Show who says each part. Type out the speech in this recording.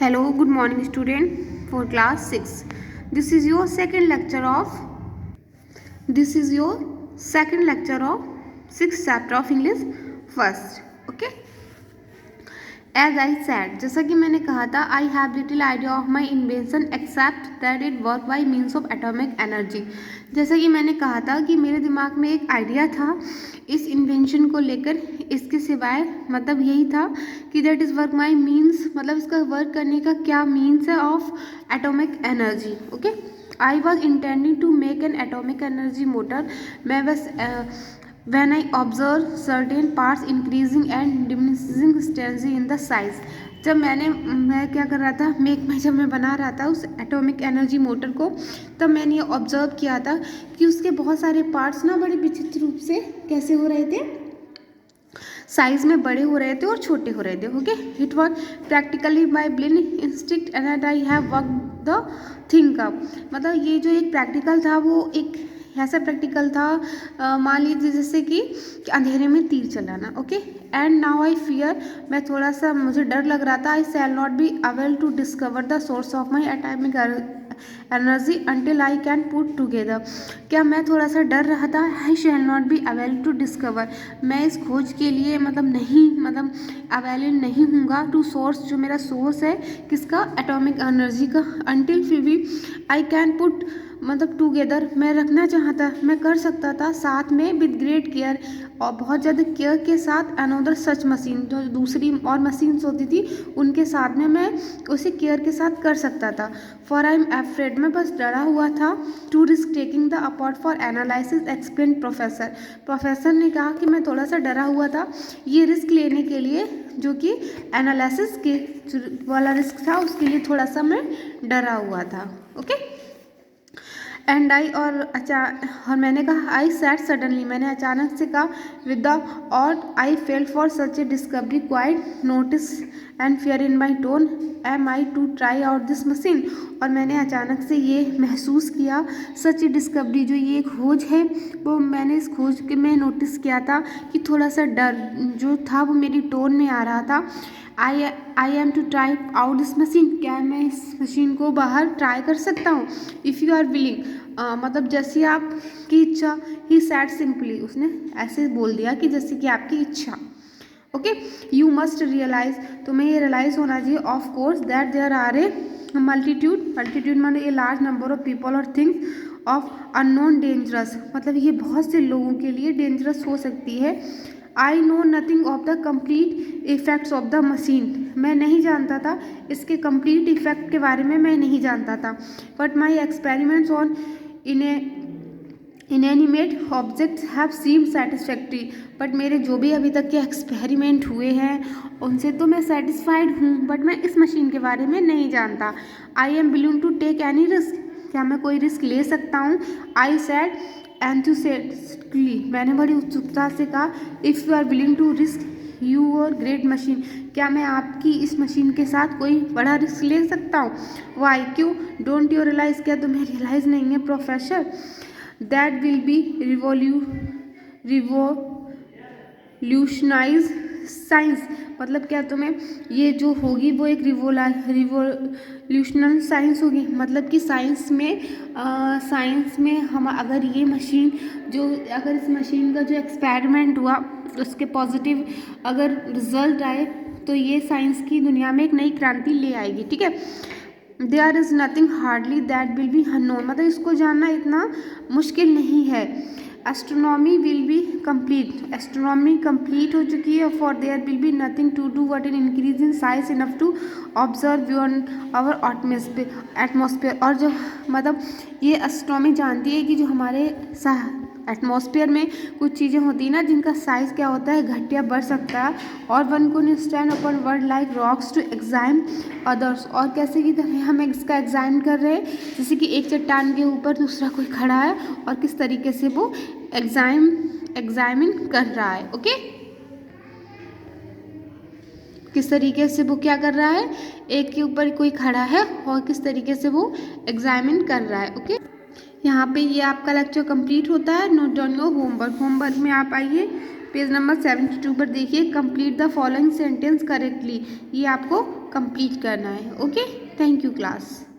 Speaker 1: Hello, good morning student for class 6. This is your second lecture of 6th chapter of English first. Okay. As I said, जैसा कि मैंने कहा था, I have little idea of my invention except that it work by means of atomic energy. जैसा कि मैंने कहा था कि मेरे दिमाग में एक आइडिया था इस इन्वेंशन को लेकर, इसके सिवाय मतलब यही था कि that is work my means, मतलब इसका वर्क करने का क्या मीन्स है of atomic energy. Okay, I was intending to make an atomic energy motor. मैं बस when I observe certain parts increasing and diminishing steadily in the size. जब मैं क्या कर रहा था, जब मैं बना रहा था उस एटॉमिक एनर्जी मोटर को, तब मैंने ये ऑब्जर्व किया था कि उसके बहुत सारे पार्ट्स ना बड़े विचित्र रूप से कैसे हो रहे थे, साइज में बड़े हो रहे थे और छोटे हो रहे थे. Okay, it was practically by blind instinct and I have work the thing up. मतलब ये जो एक प्रैक्टिकल था वो एक ऐसा प्रैक्टिकल था, मान लीजिए जैसे कि अंधेरे में तीर चलाना. Okay, and now I fear, मैं थोड़ा सा मुझे डर लग रहा था. I shall not be able to discover the source of my atomic energy until I can put together. क्या मैं थोड़ा सा डर रहा था. I shall not be able to discover, मैं इस खोज के लिए मतलब अवेलेबल नहीं हूँगा टू सोर्स, जो मेरा सोर्स है किसका, एटॉमिक एनर्जी का. अंटिल फिर भी आई कैन पुट मतलब टुगेदर, मैं रखना चाहता, मैं कर सकता था साथ में विद ग्रेट केयर, और बहुत ज़्यादा केयर के साथ अनोदर सच मशीन, जो दूसरी और मशीन्स होती थी उनके साथ में मैं उसे केयर के साथ कर सकता था. फॉर आई एम एफ्रेड, मैं बस डरा हुआ था. To risk taking the apparatus for analysis explain professor. Professor ने कहा कि मैं थोड़ा सा डरा हुआ था ये रिस्क लेने के लिए, जो कि एनालिसिस के वाला रिस्क था, उसके लिए थोड़ा सा मैं डरा हुआ था. ओके, एंड आई और मैंने कहा आई सैड सडनली, मैंने अचानक से कहा विद द और I fail for such a discovery quite notice and fear in my tone am I to try out this machine. और मैंने अचानक से ये महसूस किया सच ए डिस्कवरी, जो ये खोज है वो मैंने इस खोज के में नोटिस किया था कि थोड़ा सा डर जो था वो मेरी टोन में आ रहा था. I am to try out this machine, क्या मैं इस मशीन को बाहर ट्राई कर सकता हूँ. इफ़ यू आर विलिंग, मतलब जैसी आपकी इच्छा. ही सैड सिंपली, उसने ऐसे बोल दिया कि जैसे कि आपकी इच्छा. ओके, यू मस्ट रियलाइज, तुम्हें ये रियलाइज होना चाहिए of course that there are a multitude माने a large number of people और थिंग्स ऑफ अननोन डेंजरस, मतलब ये बहुत से लोगों के लिए डेंजरस हो सकती है. I know nothing of the complete effects of the machine, मैं नहीं जानता था इसके कम्प्लीट इफेक्ट के बारे में, मैं नहीं जानता था. But my experiments on inanimate objects have seemed satisfactory, but मेरे जो भी अभी तक के एक्सपेरिमेंट हुए हैं उनसे तो मैं सेटिस्फाइड हूँ, बट मैं इस मशीन के बारे में नहीं जानता. I am willing to take any risk, क्या मैं कोई रिस्क ले सकता हूँ. आई सेड एंथुसियास्टिकली, मैंने बड़ी उत्सुकता से कहा. If you are willing to risk your great machine, क्या मैं आपकी इस मशीन के साथ कोई बड़ा रिस्क ले सकता हूँ. वाई, क्यों. डोंट यू रियलाइज़, क्या तुम्हें रियलाइज़ नहीं है professor, that will B revolutionise science, मतलब क्या तुम्हें ये जो होगी वो एक रिवोल्यूशनल साइंस होगी, मतलब कि साइंस में हम अगर ये मशीन अगर इस मशीन का जो एक्सपेरिमेंट हुआ उसके पॉजिटिव अगर रिजल्ट आए तो ये साइंस की दुनिया में एक नई क्रांति ले आएगी. ठीक है. There is nothing hardly that will be unknown, मतलब इसको जानना इतना मुश्किल नहीं है. Astronomy will be complete, astronomy complete हो चुकी है. For there will be nothing to do but in increase in size enough to observe beyond our atmosphere. और जो मतलब ये एस्ट्रोनॉमी जानती है कि जो हमारे एटमॉस्फेयर में कुछ चीज़ें होती हैं ना जिनका साइज़ क्या होता है, घट या बढ़ सकता है. और वन को stand upon word like rocks to examine others, और कैसे की तरह हम इसका एग्जाइन कर रहे हैं, जैसे कि एक चट्टान के ऊपर दूसरा कोई खड़ा है और किस तरीके से वो एग्जामिन कर रहा है. ओके, किस तरीके से वो क्या कर रहा है, एक के ऊपर कोई खड़ा है और किस तरीके से वो एग्जामिन कर रहा है. ओके, यहाँ पे ये आपका लेक्चर कंप्लीट होता है. नोट डाउन योर होमवर्क में आप आइए पेज नंबर 72 पर देखिए. Complete the following sentence correctly, ये आपको कंप्लीट करना है। Okay, thank you class.